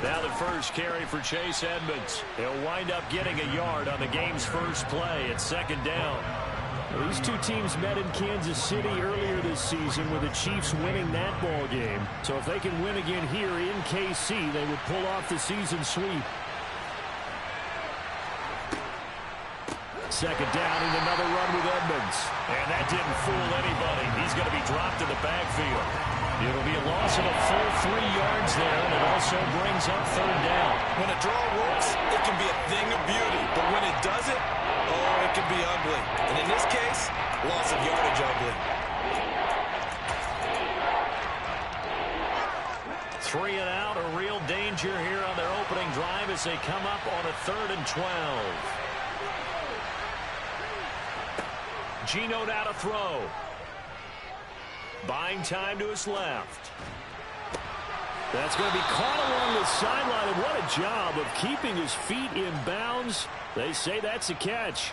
Now the first carry for Chase Edmonds. He'll wind up getting a yard on the game's first play at second down. These two teams met in Kansas City earlier this season with the Chiefs winning that ball game. So if they can win again here in KC, they would pull off the season sweep. Second down and another run with Edmonds. And that didn't fool anybody. He's going to be dropped in the backfield. It'll be a loss of a full 3 yards there, and it also brings up third down. When a draw works, it can be a thing of beauty. But when it doesn't, oh, it can be ugly. And in this case, loss of yardage ugly. 3 and out, a real danger here on their opening drive as they come up on a 3rd and 12. Geno now to throw. Buying time to his left. That's going to be caught along the sideline, and what a job of keeping his feet in bounds. They say that's a catch.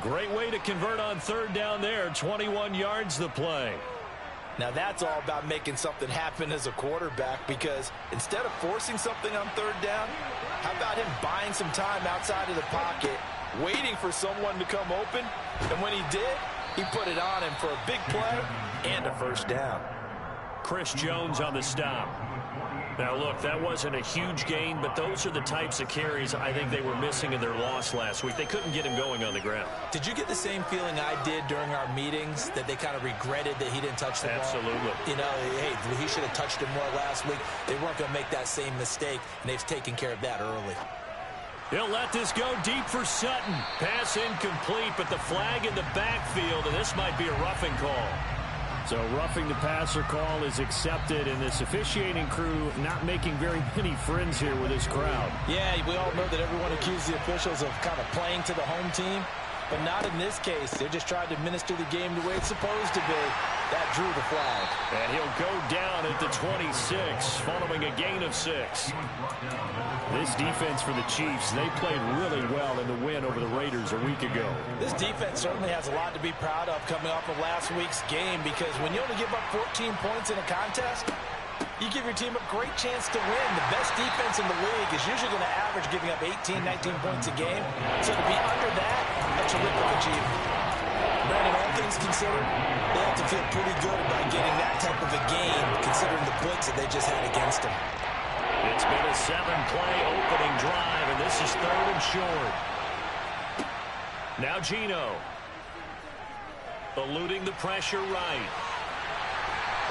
Great way to convert on third down there. 21 yards the play. Now that's all about making something happen as a quarterback, because instead of forcing something on third down, how about him buying some time outside of the pocket, waiting for someone to come open, and when he did, he put it on him for a big play and a first down. Chris Jones on the stop. Now, look, that wasn't a huge gain, but those are the types of carries I think they were missing in their loss last week. They couldn't get him going on the ground. Did you get the same feeling I did during our meetings, that they kind of regretted that he didn't touch the ball? Absolutely. You know, hey, he should have touched it more last week. They weren't going to make that same mistake, and they've taken care of that early. He'll let this go deep for Sutton. Pass incomplete, but the flag in the backfield, and this might be a roughing call. So roughing the passer call is accepted, and this officiating crew not making very many friends here with this crowd. Yeah, we all know that everyone accused the officials of kind of playing to the home team, but not in this case. They just tried to administer the game the way it's supposed to be. That drew the flag. And he'll go down at the 26, following a gain of 6. This defense for the Chiefs, they played really well in the win over the Raiders a week ago. This defense certainly has a lot to be proud of coming off of last week's game, because when you only give up 14 points in a contest, you give your team a great chance to win. The best defense in the league is usually going to average giving up 18, 19 points a game. So to be under that, a terrific achievement. Brandon, all things considered, they have to feel pretty good about getting that type of a game, considering the points that they just had against them. It's been a 7-play opening drive, and this is 3rd and short. Now Geno. Eluding the pressure right.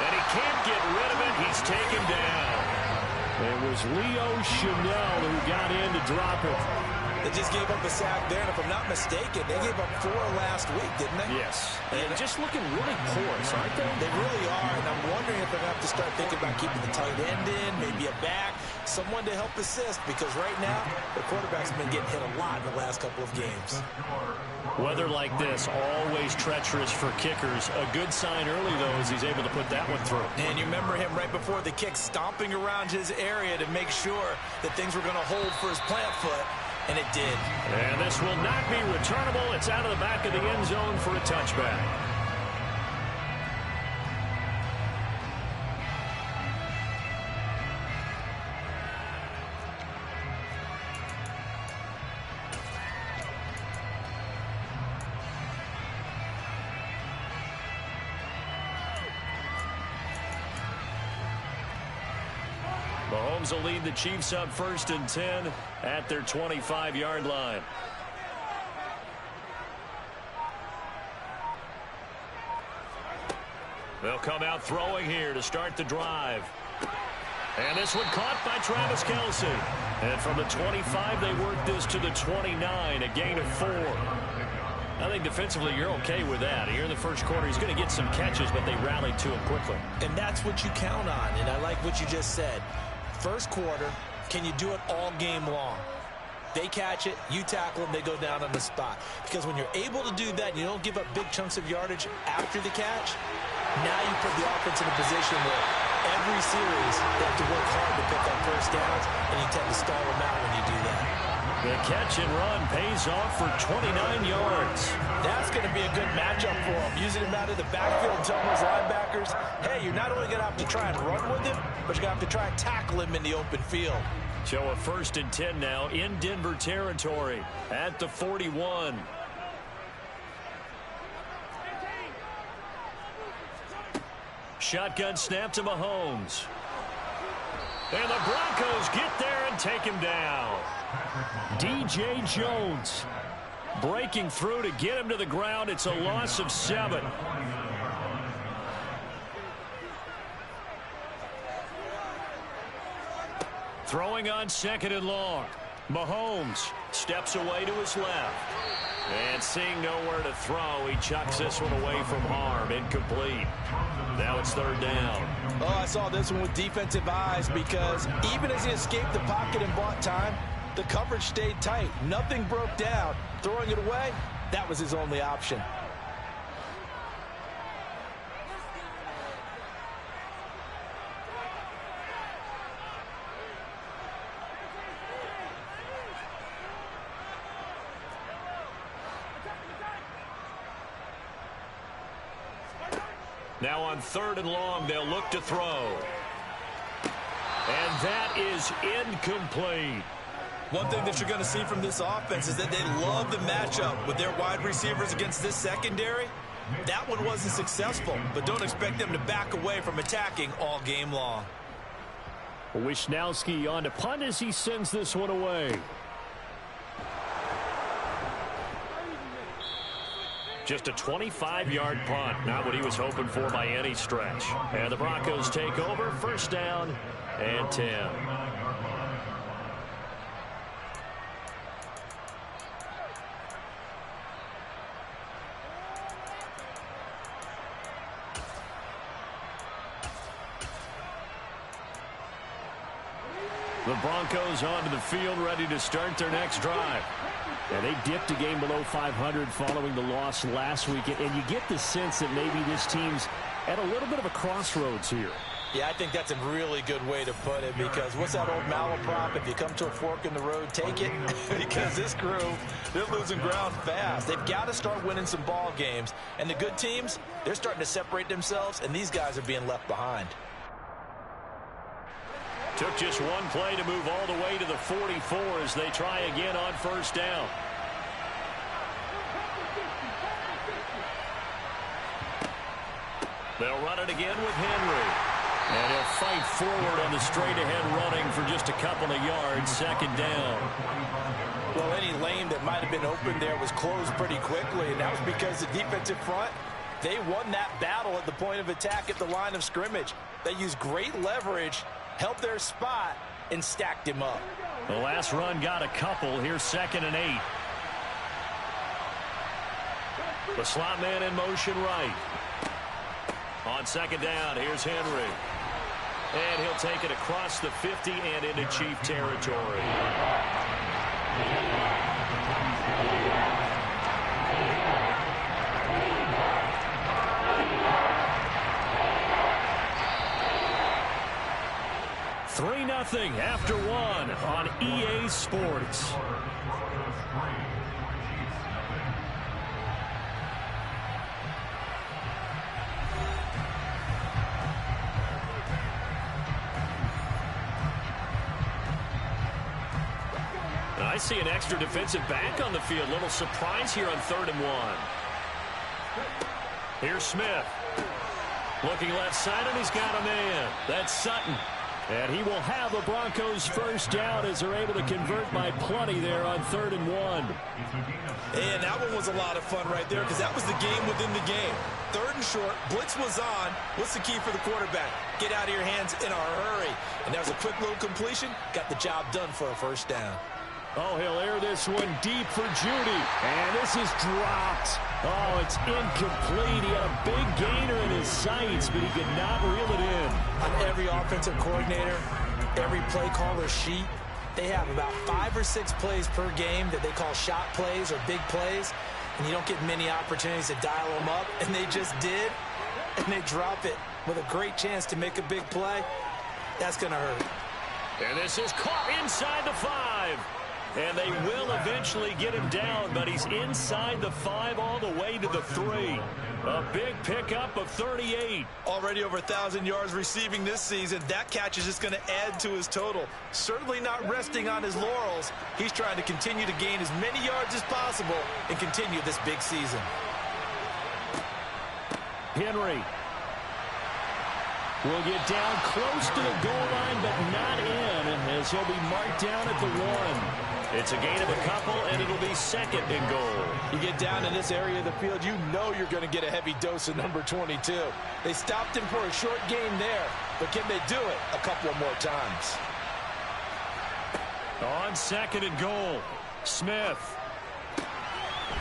And he can't get rid of it. He's taken down. It was Leo Chanel who got in to drop it. They just gave up a sack there, and if I'm not mistaken, they gave up 4 last week, didn't they? Yes. And just looking really porous, aren't they? They really are, and I'm wondering if they're going to have to start thinking about keeping the tight end in, maybe a back, someone to help assist, because right now, the quarterback's been getting hit a lot in the last couple of games. Weather like this, always treacherous for kickers. A good sign early, though, is he's able to put that one through. And you remember him right before the kick, stomping around his area to make sure that things were going to hold for his plant foot. And it did. And this will not be returnable. It's out of the back of the end zone for a touchback. Mahomes will lead the Chiefs up 1st and 10 at their 25-yard line. They'll come out throwing here to start the drive. And this one caught by Travis Kelce. And from the 25, they work this to the 29, a gain of 4. I think defensively you're okay with that. Here in the first quarter, he's going to get some catches, but they rallied to him quickly. And that's what you count on, and I like what you just said. First quarter, can you do it all game long? They catch it, you tackle them, they go down on the spot. Because when you're able to do that and you don't give up big chunks of yardage after the catch, now you put the offense in a position where every series they have to work hard to pick up first downs, and you tend to stall them out when you do that. The catch and run pays off for 29 yards. That's going to be a good matchup for him. Using him out of the backfield and telling those linebackers, hey, you're not only going to have to try and run with him, but you're going to have to try and tackle him in the open field. So a 1st and 10 now in Denver territory at the 41. Shotgun snap to Mahomes. And the Broncos get there and take him down. DJ Jones breaking through to get him to the ground. It's a loss of 7. Throwing on 2nd and long. Mahomes steps away to his left. And seeing nowhere to throw, he chucks this one away from harm. Incomplete. Now it's 3rd down. Oh, I saw this one with defensive eyes because even as he escaped the pocket and bought time, the coverage stayed tight. Nothing broke down. Throwing it away, that was his only option. Now on 3rd and long, they'll look to throw. And that is incomplete. One thing that you're going to see from this offense is that they love the matchup with their wide receivers against this secondary. That one wasn't successful, but don't expect them to back away from attacking all game long. Wishnowski on to punt as he sends this one away. Just a 25-yard punt, not what he was hoping for by any stretch. And the Broncos take over, 1st down and 10. The Broncos onto the field, ready to start their next drive. And they dipped a game below 500 following the loss last week. And you get the sense that maybe this team's at a little bit of a crossroads here. Yeah, I think that's a really good way to put it because what's that old malaprop? If you come to a fork in the road, take it. Because this crew, they're losing ground fast. They've got to start winning some ball games. And the good teams, they're starting to separate themselves, and these guys are being left behind. Took just one play to move all the way to the 44 as they try again on 1st down. They'll run it again with Henry. And he'll fight forward on the straight-ahead running for just a couple of yards. 2nd down. Well, any lane that might have been open there was closed pretty quickly, and that was because the defensive front, they won that battle at the point of attack at the line of scrimmage. They used great leverage, held their spot, and stacked him up. The last run got a couple. Here's 2nd and 8. The slot man in motion right. On 2nd down, here's Henry. And he'll take it across the 50 and into Chief territory. Nothing after 1 on EA Sports. I see an extra defensive back on the field. Little surprise here on 3rd and 1. Here's Smith. Looking left side, and he's got a man. That's Sutton. And he will have the Broncos 1st down as they're able to convert by plenty there on 3rd and 1. And that one was a lot of fun right there because that was the game within the game. 3rd and short, blitz was on. What's the key for the quarterback? Get out of your hands in a hurry. And that was a quick little completion. Got the job done for a 1st down. Oh, he'll air this one deep for Judy. And this is dropped. Oh, it's incomplete. He had a big gainer in his sights, but he could not reel it in. On every offensive coordinator, every play caller sheet, they have about 5 or 6 plays per game that they call shot plays or big plays. And you don't get many opportunities to dial them up. And they just did. And they drop it with a great chance to make a big play. That's going to hurt. And this is caught inside the 5. And they will eventually get him down, but he's inside the 5 all the way to the 3. A big pickup of 38. Already over 1,000 yards receiving this season. That catch is just going to add to his total. Certainly not resting on his laurels. He's trying to continue to gain as many yards as possible and continue this big season. Henry will get down close to the goal line, but not in, as he'll be marked down at the 1. It's a gain of a couple, and it'll be 2nd and goal. You get down in this area of the field, you know you're going to get a heavy dose of number 22. They stopped him for a short gain there, but can they do it a couple of more times? On 2nd and goal, Smith.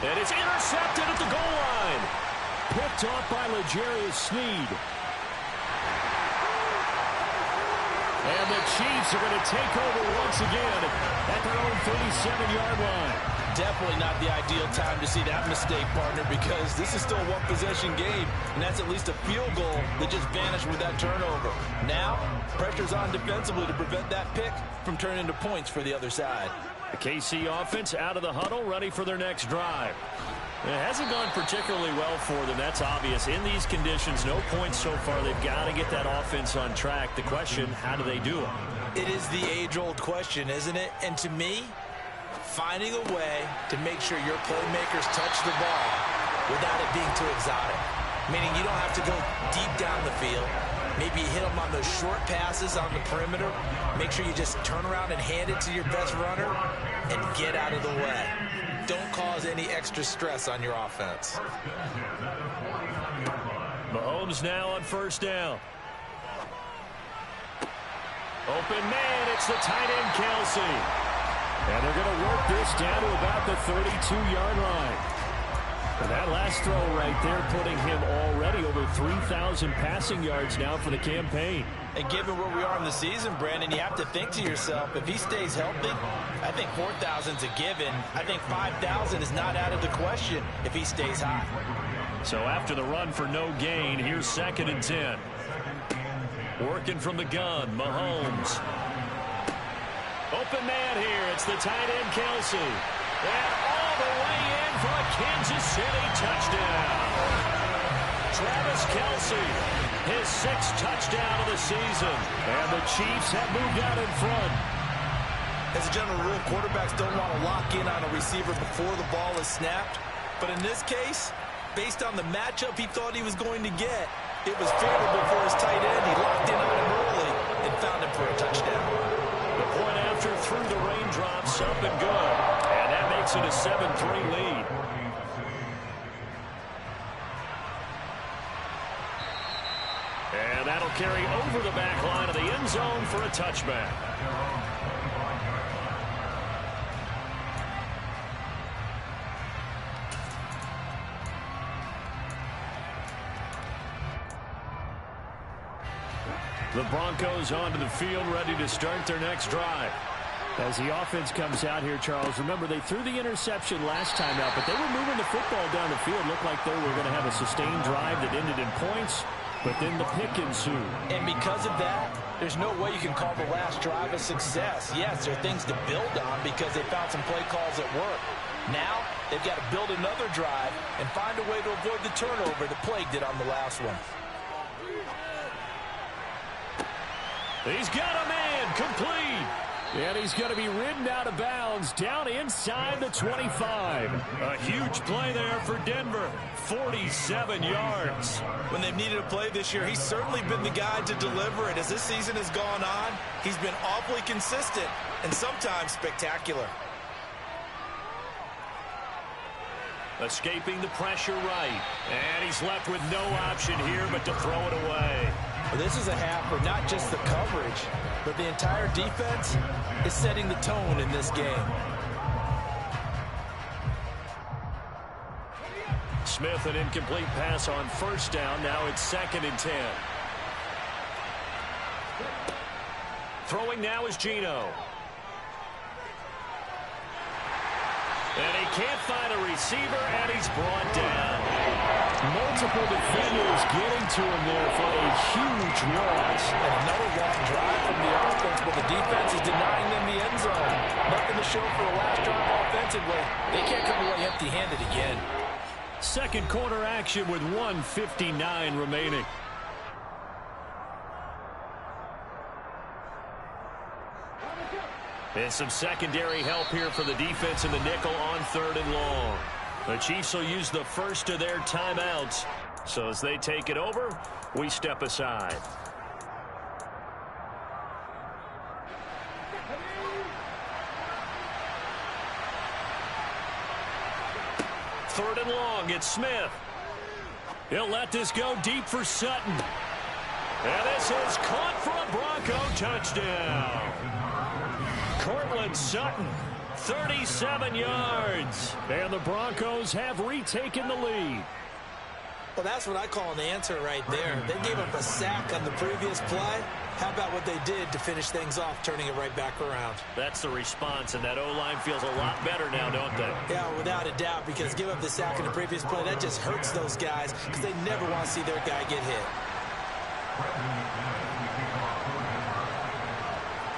And it's intercepted at the goal line. Picked off by L'Jarius Sneed. And the Chiefs are going to take over once again at their own 37-yard line. Definitely not the ideal time to see that mistake, partner, because this is still a one-possession game, and that's at least a field goal that just vanished with that turnover. Now, pressure's on defensively to prevent that pick from turning into points for the other side. The KC offense out of the huddle, ready for their next drive. It hasn't gone particularly well for them. That's obvious. In these conditions, no points so far. They've got to get that offense on track. The question, how do they do it? It is the age-old question, isn't it? And to me, finding a way to make sure your playmakers touch the ball without it being too exotic. Meaning you don't have to go deep down the field. Maybe you hit them on those short passes on the perimeter. Make sure you just turn around and hand it to your best runner and get out of the way. Don't cause any extra stress on your offense. Mahomes now on 1st down. Open man, it's the tight end, Kelsey. And they're going to work this down to about the 32-yard line. And that last throw right there putting him already over 3,000 passing yards now for the campaign. And given where we are in the season, Brandon, you have to think to yourself, if he stays healthy, I think 4,000's a given. I think 5,000 is not out of the question if he stays hot. So after the run for no gain, here's 2nd and 10. Working from the gun, Mahomes. Open man here. It's the tight end, Kelsey. And all the way in for a Kansas City touchdown. Travis Kelsey, his 6th touchdown of the season. And the Chiefs have moved out in front. As a general rule, quarterbacks don't want to lock in on a receiver before the ball is snapped. But in this case, based on the matchup he thought he was going to get, it was favorable for his tight end. He locked in on him early and found him for a touchdown. The point after through the raindrops, up and good. And that makes it a 7-3 lead. And that'll carry over the back line of the end zone for a touchback. The Broncos onto the field, ready to start their next drive. As the offense comes out here, Charles, remember they threw the interception last time out, but they were moving the football down the field. Looked like they were going to have a sustained drive that ended in points, but then the pick ensued. And because of that, there's no way you can call the last drive a success. Yes, there are things to build on because they found some play calls that work. Now, they've got to build another drive and find a way to avoid the turnover that plagued it on the last one. He's got a man, complete. And he's going to be ridden out of bounds down inside the 25. A huge play there for Denver, 47 yards. When they've needed a play this year, he's certainly been the guy to deliver it. As this season has gone on, he's been awfully consistent and sometimes spectacular. Escaping the pressure right. And he's left with no option here but to throw it away. Well, this is a half where not just the coverage, but the entire defense is setting the tone in this game. Smith, an incomplete pass on first down. Now it's 2nd and 10. Throwing now is Geno. And he can't find a receiver, and he's brought down. Multiple defenders getting to him there for a huge loss. And another long drive from the offense, but the defense is denying them the end zone. Nothing to show for the last drive offensively. They can't come away empty-handed again. Second quarter action with 1:59 remaining. And some secondary help here for the defense in the nickel on 3rd and long. The Chiefs will use the first of their timeouts. So as they take it over, we step aside. Third and long, it's Smith. He'll let this go deep for Sutton. And this is caught for a Bronco touchdown. Cortland Sutton, 37 yards. And the Broncos have retaken the lead. Well, that's what I call an answer right there. They gave up a sack on the previous play. How about what they did to finish things off, turning it right back around? That's the response, and that O-line feels a lot better now, don't they? Yeah, without a doubt, because give up the sack in the previous play, that just hurts those guys because they never want to see their guy get hit.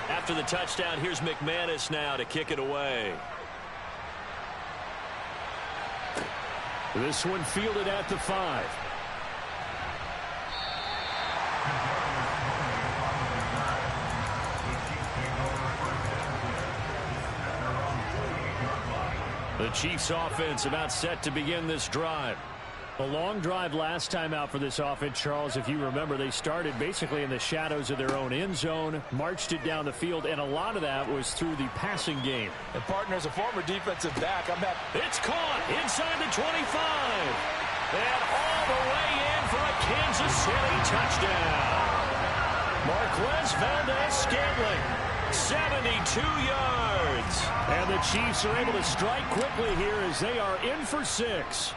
After the touchdown, here's McManus now to kick it away. This one fielded at the 5. The Chiefs offense about set to begin this drive. A long drive last time out for this offense, Charles. If you remember, they started basically in the shadows of their own end zone, marched it down the field, and a lot of that was through the passing game. And partner's a former defensive back. It's caught inside the 25. And all the way in for a Kansas City touchdown. Marquez Valdez-Scantling, 72 yards. And the Chiefs are able to strike quickly here as they are in for 6.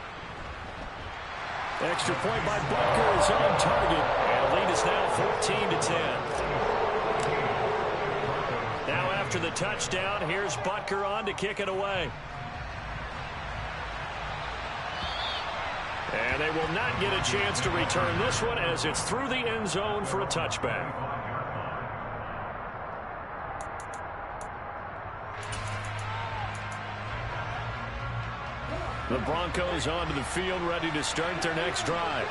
Extra point by Butker is on target. And the lead is now 14-10. Now after the touchdown, here's Butker on to kick it away. And they will not get a chance to return this one as it's through the end zone for a touchback. The Broncos onto the field, ready to start their next drive.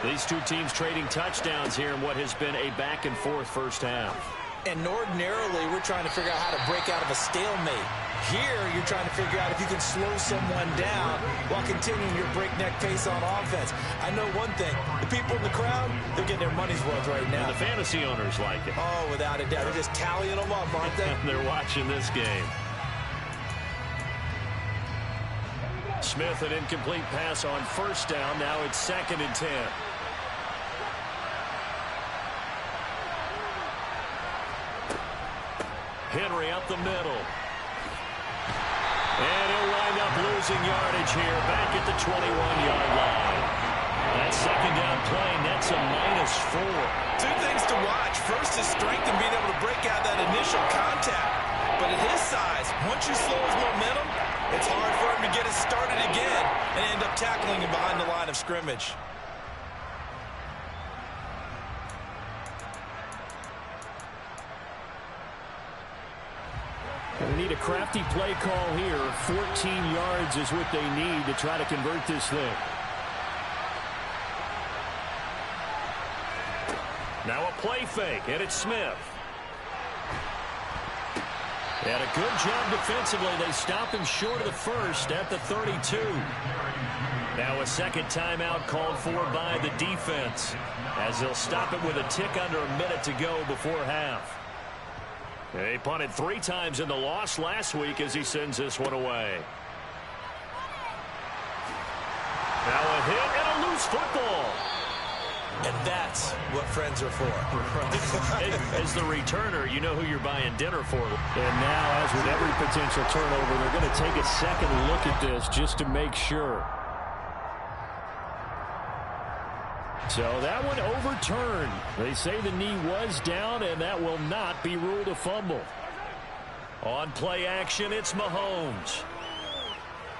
These two teams trading touchdowns here in what has been a back-and-forth first half. And ordinarily, we're trying to figure out how to break out of a stalemate. Here, you're trying to figure out if you can slow someone down while continuing your breakneck pace on offense. I know one thing. The people in the crowd, they're getting their money's worth right now. And the fantasy owners like it. Oh, without a doubt. They're just tallying them up, aren't they? They're watching this game. Smith, an incomplete pass on first down. Now it's 2nd and 10. Henry up the middle. And he'll wind up losing yardage here back at the 21-yard line. That second down play nets a -4. Two things to watch. First is strength and being able to break out that initial contact. But at his size, once you slow his momentum, it's hard for him to get it started again and end up tackling him behind the line of scrimmage. They need a crafty play call here. 14 yards is what they need to try to convert this thing. Now a play fake, and it's Smith. And a good job defensively. They stop him short of the first at the 32. Now a second timeout called for by the defense, as they'll stop it with a tick under a minute to go before half. They punted 3 times in the loss last week as he sends this one away. Now a hit and a loose football. And that's what friends are for. As the returner, you know who you're buying dinner for. And now, as with every potential turnover, they're going to take a second look at this just to make sure. So that one overturned. They say the knee was down, and that will not be ruled a fumble. On play action, it's Mahomes.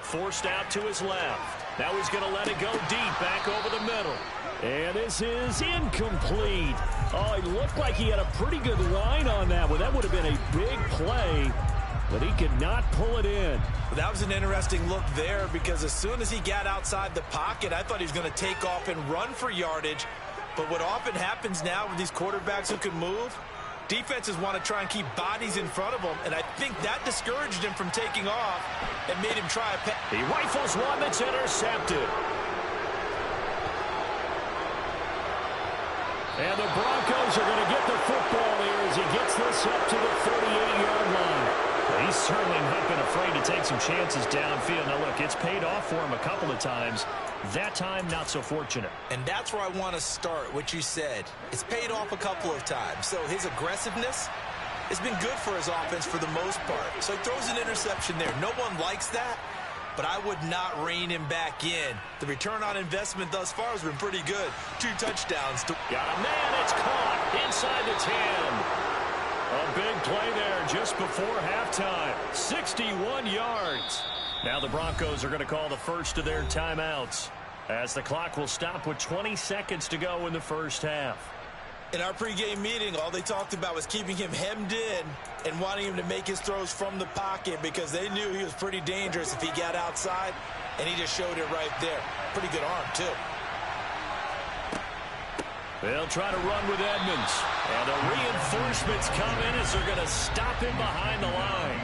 Forced out to his left. Now he's going to let it go deep back over the middle. And this is incomplete. Oh, it looked like he had a pretty good line on that one. That would have been a big play, but he could not pull it in. That was an interesting look there because as soon as he got outside the pocket, I thought he was going to take off and run for yardage. But what often happens now with these quarterbacks who can move, defenses want to try and keep bodies in front of them, and I think that discouraged him from taking off and made him try a pass. He rifles one that's intercepted. And the Broncos are going to get the football here as he gets this up to the 38-yard line. He's certainly not been afraid to take some chances downfield. Now, look, it's paid off for him a couple of times. That time, not so fortunate. And that's where I want to start, what you said. It's paid off a couple of times. So his aggressiveness has been good for his offense for the most part. So he throws an interception there. No one likes that, but I would not rein him back in. The return on investment thus far has been pretty good. 2 touchdowns. Got a man, it's caught inside the 10. A big play there just before halftime. 61 yards. Now the Broncos are going to call the first of their timeouts as the clock will stop with 20 seconds to go in the first half. In our pregame meeting, all they talked about was keeping him hemmed in and wanting him to make his throws from the pocket because they knew he was pretty dangerous if he got outside, and he just showed it right there. Pretty good arm, too. They'll try to run with Edmonds. And the reinforcements come in as they're going to stop him behind the line.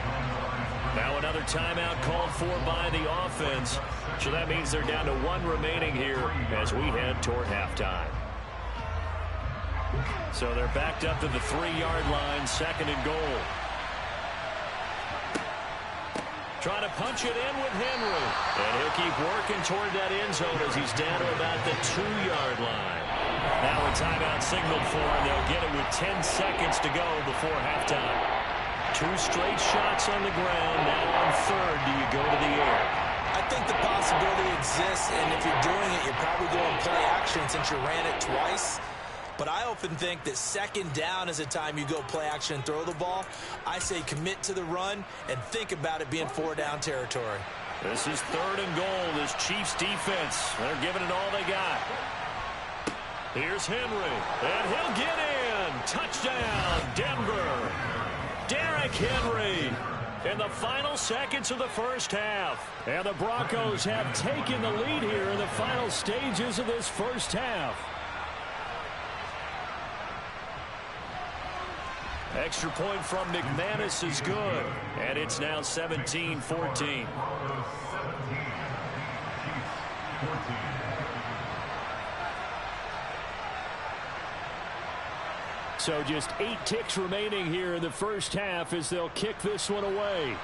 Now another timeout called for by the offense. So that means they're down to 1 remaining here as we head toward halftime. So they're backed up to the 3-yard line, 2nd and goal. Trying to punch it in with Henry. And he'll keep working toward that end zone as he's down to about the 2-yard line. Now a timeout signaled for him. They'll get it with 10 seconds to go before halftime. 2 straight shots on the ground. Now on 3rd, do you go to the air? I think the possibility exists, and if you're doing it, you're probably going play action since you ran it twice. But I often think that 2nd down is a time you go play action and throw the ball. I say commit to the run and think about it being 4-down territory. This is 3rd and goal. This Chiefs defense, they're giving it all they got. Here's Henry, and he'll get in. Touchdown, Denver. Derrick Henry in the final seconds of the first half. And the Broncos have taken the lead here in the final stages of this first half. Extra point from McManus is good, and it's now 17-14. So just 8 ticks remaining here in the first half as they'll kick this one away.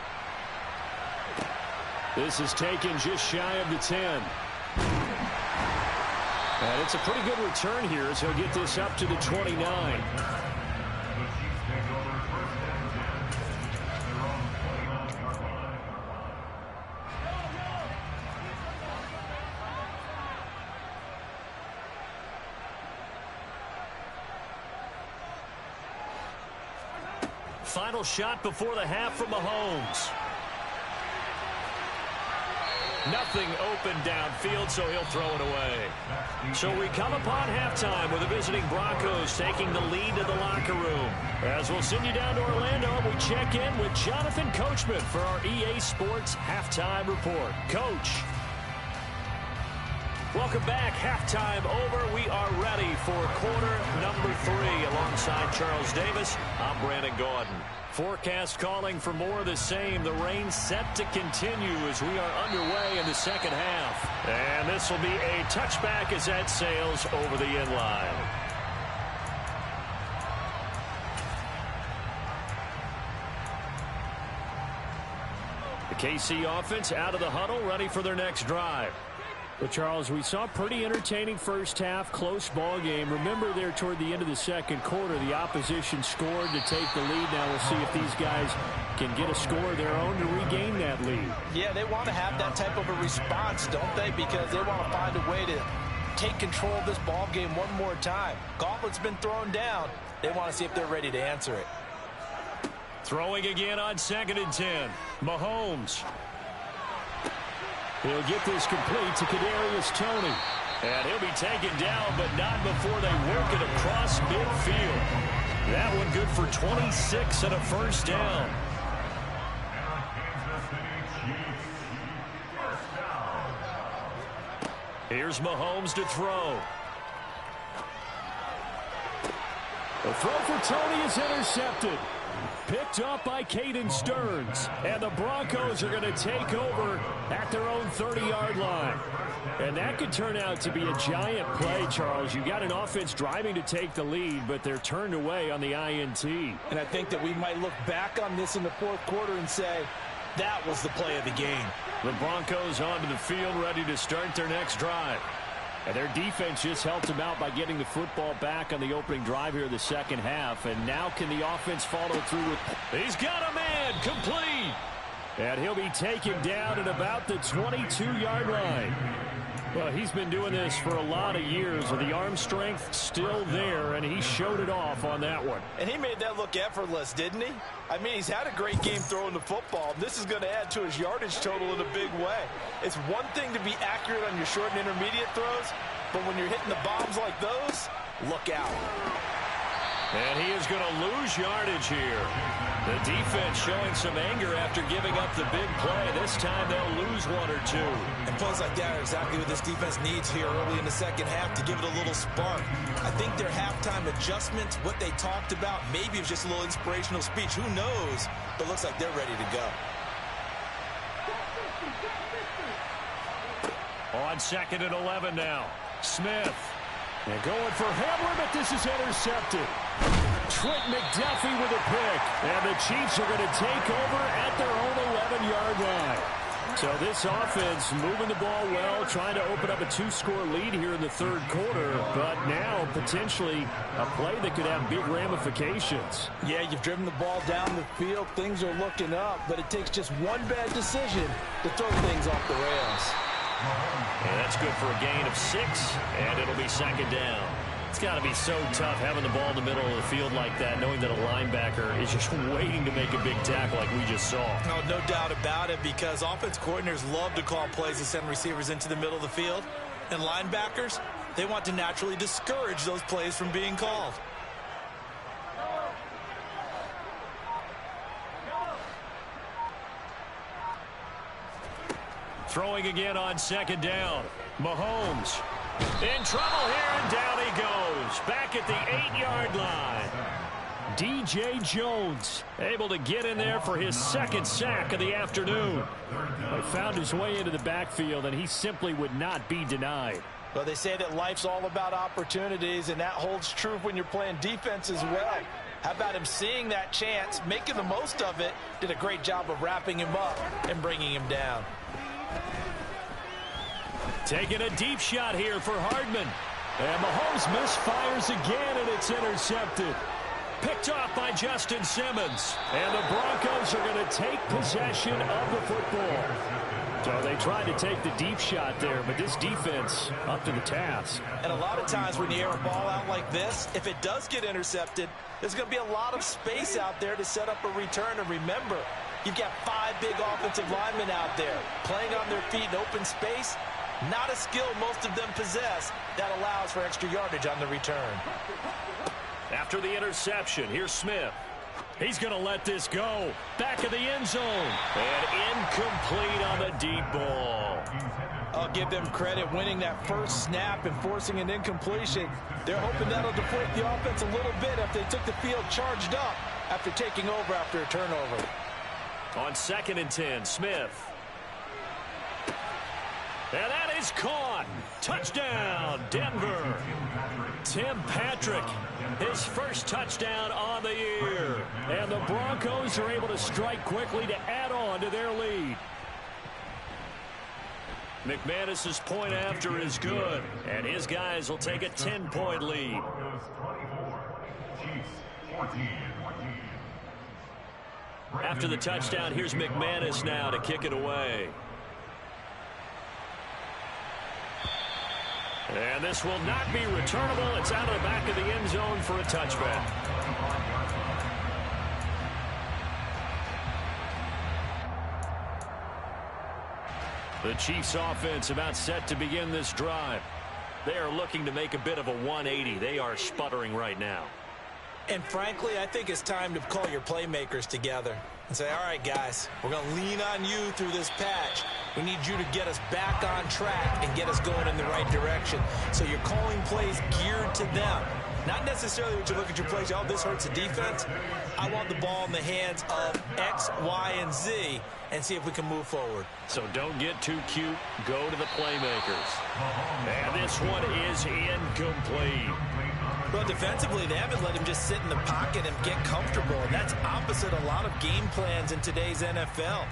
This is taken just shy of the 10. And it's a pretty good return here as he'll get this up to the 29. Final shot before the half from Mahomes. Nothing open downfield, so he'll throw it away. So we come upon halftime with the visiting Broncos taking the lead to the locker room. As we'll send you down to Orlando, we check in with Jonathan Coachman for our EA Sports Halftime Report. Coach. Welcome back. Halftime over. We are ready for quarter number 3 alongside Charles Davis. I'm Brandon Gaudin. Forecast calling for more of the same. The rain set to continue as we are underway in the second half. And this will be a touchback as that sails over the end line. The KC offense out of the huddle, ready for their next drive. Well, Charles, we saw a pretty entertaining first half, close ball game. Remember there toward the end of the second quarter, the opposition scored to take the lead. Now we'll see if these guys can get a score of their own to regain that lead. Yeah, they want to have that type of a response, don't they? Because they want to find a way to take control of this ball game one more time. Gauntlet's been thrown down. They want to see if they're ready to answer it. Throwing again on 2nd and 10. Mahomes. He'll get this complete to Kadarius Toney. And he'll be taken down, but not before they work it across midfield. That one good for 26 and a first down. Here's Mahomes to throw. The throw for Toney is intercepted. Picked up by Caden Stearns. And the Broncos are going to take over at their own 30-yard line. And that could turn out to be a giant play, Charles. You got an offense driving to take the lead, but they're turned away on the INT. And I think that we might look back on this in the fourth quarter and say, that was the play of the game. The Broncos onto the field, ready to start their next drive. And their defense just helped them out by getting the football back on the opening drive here in the second half. And now can the offense follow through with... He's got a man, complete. And he'll be taken down at about the 22-yard line. Well, he's been doing this for a lot of years, with the arm strength still there, and he showed it off on that one. And he made that look effortless, didn't he? I mean, he's had a great game throwing the football. This is going to add to his yardage total in a big way. It's one thing to be accurate on your short and intermediate throws, but when you're hitting the bombs like those, look out. And he is going to lose yardage here. The defense showing some anger after giving up the big play. This time they'll lose one or two. And plays like that are exactly what this defense needs here early in the second half to give it a little spark. I think their halftime adjustments, what they talked about, maybe it was just a little inspirational speech. Who knows? But looks like they're ready to go. On 2nd and 11 now. Smith. And going for Hamler, but this is intercepted. Trent McDuffie with a pick. And the Chiefs are going to take over at their own 11-yard line. So this offense moving the ball well, trying to open up a 2-score lead here in the third quarter. But now potentially a play that could have big ramifications. Yeah, you've driven the ball down the field. Things are looking up, but it takes just one bad decision to throw things off the rails. And that's good for a gain of 6, and it'll be second down. It's got to be so tough having the ball in the middle of the field like that, knowing that a linebacker is just waiting to make a big tackle like we just saw. No doubt about it, because offense coordinators love to call plays and send receivers into the middle of the field. And linebackers, they want to naturally discourage those plays from being called. Throwing again on second down. Mahomes in trouble here, and down he goes. Back at the 8-yard line. DJ Jones able to get in there for his second sack of the afternoon. He found his way into the backfield, and he simply would not be denied. Well, they say that life's all about opportunities, and that holds true when you're playing defense as well. How about him seeing that chance, making the most of it, did a great job of wrapping him up and bringing him down. Taking a deep shot here for Hardman. And Mahomes misfires again, and it's intercepted. Picked off by Justin Simmons. And the Broncos are going to take possession of the football. So they tried to take the deep shot there, but this defense up to the task. And a lot of times when you air a ball out like this, if it does get intercepted, there's going to be a lot of space out there to set up a return. And remember, you've got 5 big offensive linemen out there playing on their feet in open space. Not a skill most of them possess that allows for extra yardage on the return. After the interception, here's Smith. He's going to let this go. Back of the end zone. And incomplete on the deep ball. I'll give them credit winning that first snap and forcing an incompletion. They're hoping that'll deflate the offense a little bit if they took the field charged up after taking over after a turnover. On 2nd and 10, Smith. And that is caught. Touchdown, Denver. Tim Patrick, his first touchdown on the year. And the Broncos are able to strike quickly to add on to their lead. McManus's point after is good, and his guys will take a 10-point lead. After the touchdown, here's McManus now to kick it away. And this will not be returnable. It's out of the back of the end zone for a touchback. The Chiefs offense about set to begin this drive. They are looking to make a bit of a 180. They are sputtering right now. And frankly, I think it's time to call your playmakers together and say, all right, guys, we're going to lean on you through this patch. We need you to get us back on track and get us going in the right direction. So you're calling plays geared to them. Not necessarily what you look at your plays, oh, this hurts the defense. I want the ball in the hands of X, Y, and Z and see if we can move forward. So don't get too cute. Go to the playmakers. And this one is incomplete. Well, defensively, they haven't let him just sit in the pocket and get comfortable, and that's opposite a lot of game plans in today's NFL.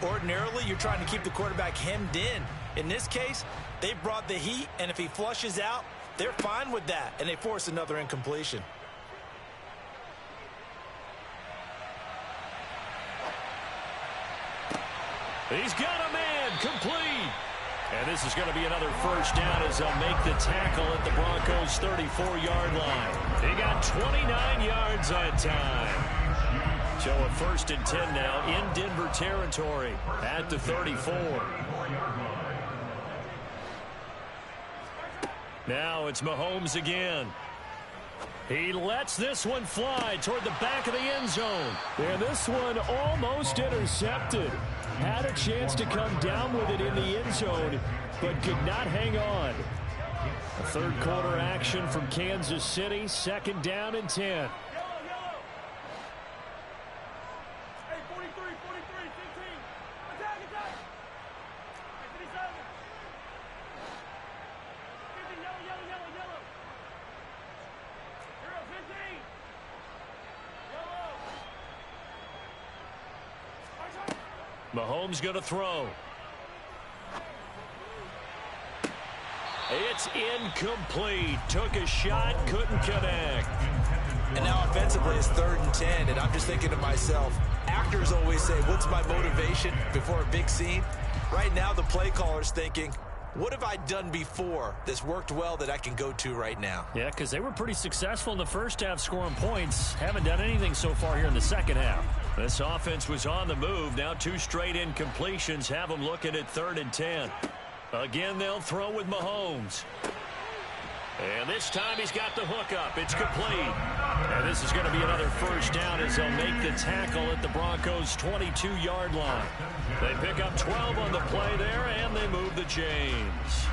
Ordinarily, you're trying to keep the quarterback hemmed in. In this case, they brought the heat, and if he flushes out, they're fine with that, and they force another incompletion. He's got a man, complete. And this is going to be another first down as they'll make the tackle at the Broncos' 34-yard line. He got 29 yards that time. So a 1st and 10 now in Denver territory at the 34. Now it's Mahomes again. He lets this one fly toward the back of the end zone. And this one almost intercepted. Had a chance to come down with it in the end zone, but could not hang on. A third quarter action from Kansas City, 2nd down and 10. Mahomes going to throw. It's incomplete. Took a shot, couldn't connect. And now offensively it's 3rd and 10, and I'm just thinking to myself, actors always say, what's my motivation before a big scene? Right now the play caller's thinking, what have I done before that's worked well that I can go to right now? Yeah, because they were pretty successful in the first half scoring points. Haven't done anything so far here in the second half. This offense was on the move. Now 2 straight incompletions have them looking at 3rd and 10. Again, they'll throw with Mahomes. And this time he's got the hook up. It's complete. And this is going to be another first down as they'll make the tackle at the Broncos' 22-yard line. They pick up 12 on the play there, and they move the chains.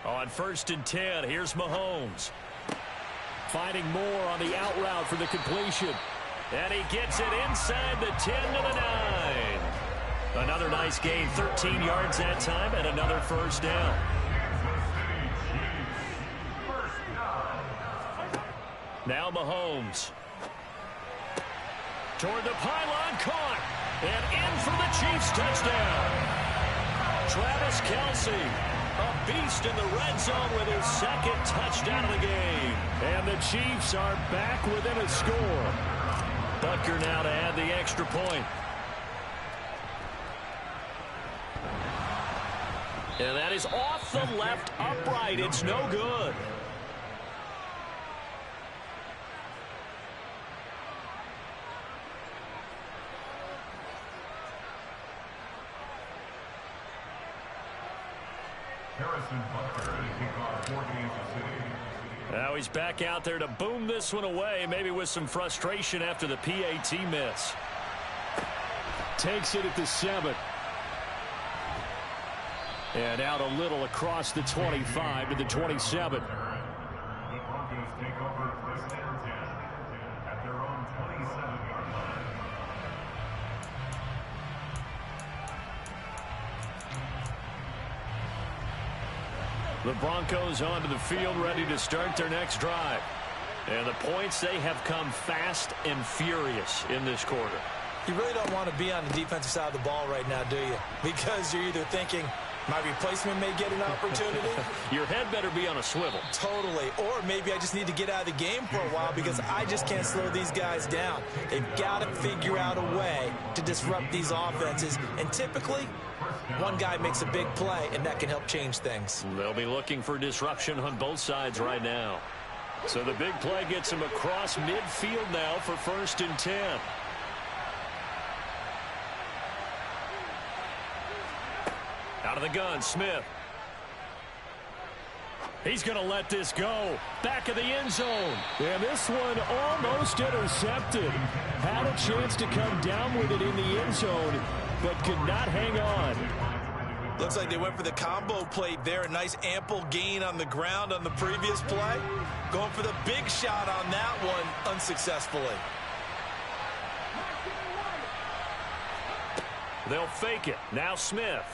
On 1st and 10, here's Mahomes. Finding more on the out route for the completion. And he gets it inside the 10 to the 9. Another nice gain, 13 yards that time, and another first down. Now Mahomes. Toward the pylon, caught. And in for the Chiefs touchdown. Travis Kelce, a beast in the red zone with his 2nd touchdown of the game. And the Chiefs are back within a score. Butker now to add the extra point. And that is off the left upright. It's no good. Now he's back out there to boom this one away, maybe with some frustration after the PAT miss. Takes it at the 7. And out a little across the 25 to the 27. The Broncos take over 1st and 10 at their own 27-yard line. The Broncos onto the field, ready to start their next drive. And the points, they have come fast and furious in this quarter. You really don't want to be on the defensive side of the ball right now, do you? Because you're either thinking, my replacement may get an opportunity. Your head better be on a swivel. Totally. Or maybe I just need to get out of the game for a while because I just can't slow these guys down. They've got to figure out a way to disrupt these offenses. And typically, one guy makes a big play, and that can help change things. They'll be looking for disruption on both sides right now. So the big play gets him across midfield now for 1st and 10. Out of the gun, Smith. He's going to let this go. Back of the end zone. And this one almost intercepted. Had a chance to come down with it in the end zone, but could not hang on. Looks like they went for the combo play there. A nice ample gain on the ground on the previous play. Going for the big shot on that one unsuccessfully. They'll fake it. Now Smith.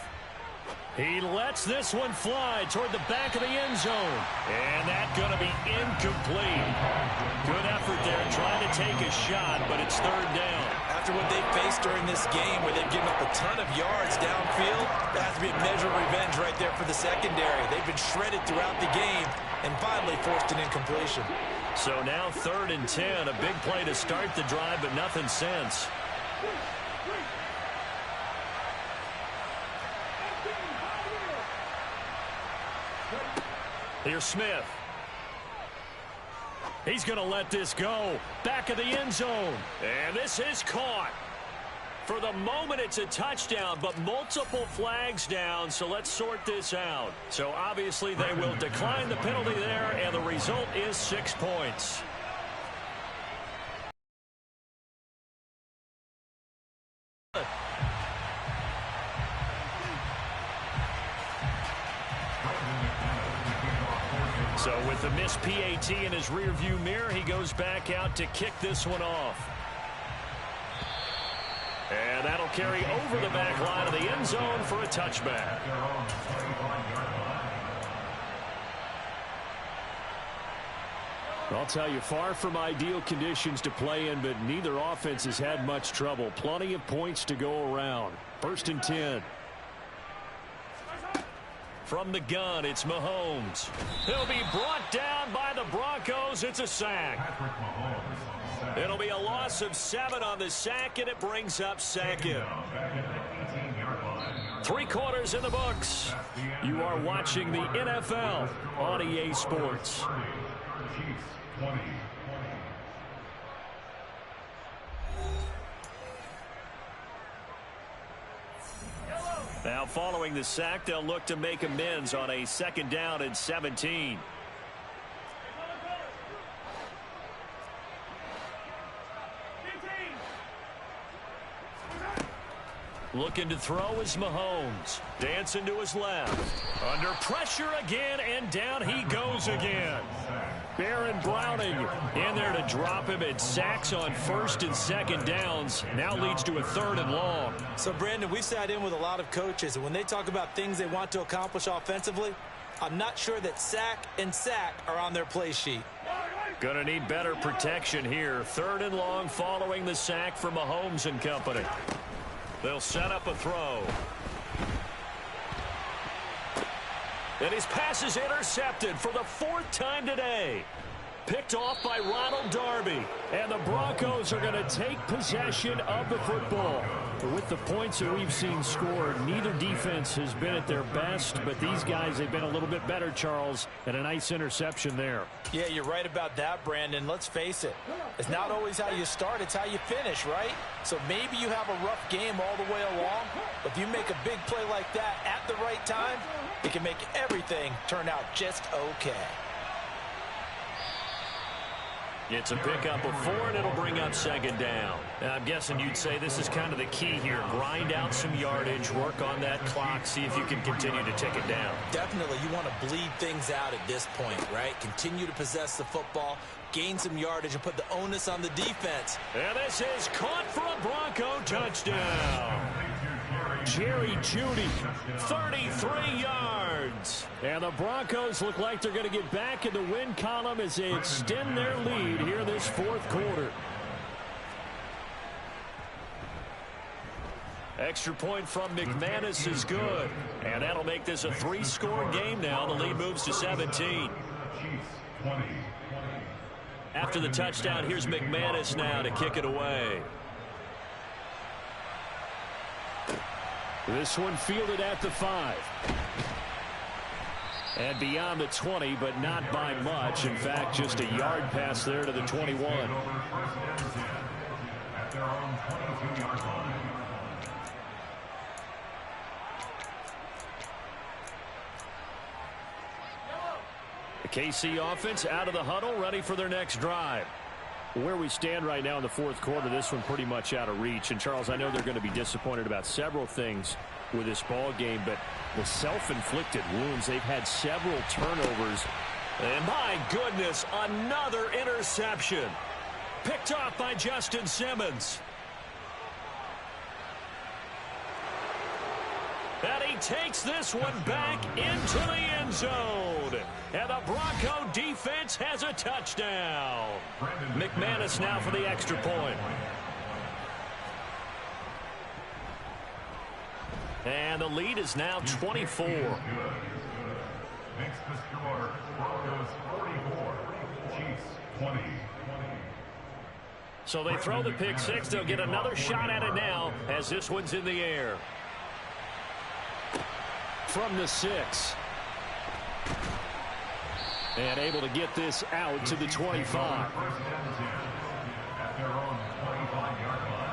He lets this one fly toward the back of the end zone. And that's going to be incomplete. Good effort there trying to take a shot, but it's 3rd down. After what they faced during this game where they've given up a ton of yards downfield, that has to be a measure of revenge right there for the secondary. They've been shredded throughout the game and finally forced an incompletion. So now 3rd and 10, a big play to start the drive, but nothing since. Here's Smith. He's going to let this go. Back of the end zone. And this is caught. For the moment, it's a touchdown, but multiple flags down, so let's sort this out. So obviously they will decline the penalty there, and the result is 6 points. So with the missed PAT in his rearview mirror, he goes back out to kick this one off. And that'll carry over the back line of the end zone for a touchback. I'll tell you, far from ideal conditions to play in, but neither offense has had much trouble. Plenty of points to go around. 1st and 10. From the gun, it's Mahomes. He'll be brought down by the Broncos. It's a sack. It'll be a loss of 7 on the sack, and it brings up 2nd. 3 quarters in the books. You are watching the NFL on EA Sports. Now following the sack, they'll look to make amends on a 2nd down and 17. Looking to throw is Mahomes. Dancing to his left. Under pressure again, and down he goes again. Baron Browning in there to drop him. At sacks on 1st and 2nd downs. Now leads to a 3rd and long. So, Brandon, we've sat in with a lot of coaches, and when they talk about things they want to accomplish offensively, I'm not sure that sack and sack are on their play sheet. Gonna need better protection here. 3rd and long following the sack from Mahomes and company. They'll set up a throw. And his pass is intercepted for the 4th time today. Picked off by Ronald Darby. And the Broncos are going to take possession of the football. With the points that we've seen scored, neither defense has been at their best, but these guys have been a little bit better, Charles, and a nice interception there. Yeah, you're right about that, Brandon. Let's face it. It's not always how you start, it's how you finish, right? So maybe you have a rough game all the way along, but if you make a big play like that at the right time, it can make everything turn out just okay. It's a pickup of 4, and it'll bring up 2nd down. I'm guessing you'd say this is kind of the key here. Grind out some yardage, work on that clock, see if you can continue to tick it down. Definitely, you want to bleed things out at this point, right? Continue to possess the football, gain some yardage, and put the onus on the defense. And this is caught for a Bronco touchdown. Jerry Jeudy, 33 yards. And the Broncos look like they're going to get back in the win column as they extend their lead here this 4th quarter. Extra point from McManus is good. And that'll make this a 3-score game now. The lead moves to 17. After the touchdown, here's McManus now to kick it away. This one fielded at the 5. And beyond the 20, but not by much. In fact, just a yard pass there to the 21. The KC offense out of the huddle, ready for their next drive. Where we stand right now in the fourth quarter, this one pretty much out of reach. And, Charles, I know they're going to be disappointed about several things with this ball game, but the self-inflicted wounds, they've had several turnovers. And my goodness, another interception. Picked off by Justin Simmons. And he takes this one back into the end zone. And the Bronco defense has a touchdown. McManus now for the extra point. And the lead is now 24. Makes the score Broncos 44, Chiefs 20. So they throw the pick six. They'll get another shot at it now as this one's in the air. From the 6. And able to get this out to the 25. At their own 25-yard line.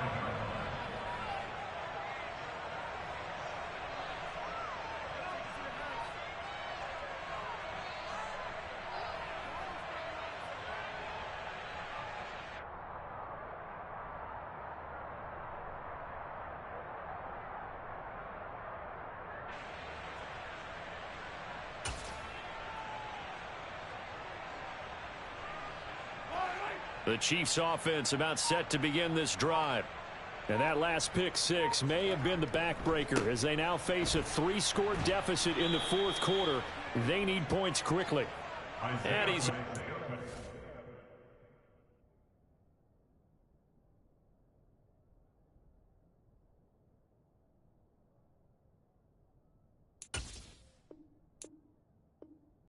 The Chiefs offense about set to begin this drive. And that last pick six may have been the backbreaker as they now face a 3-score deficit in the fourth quarter. They need points quickly. And he's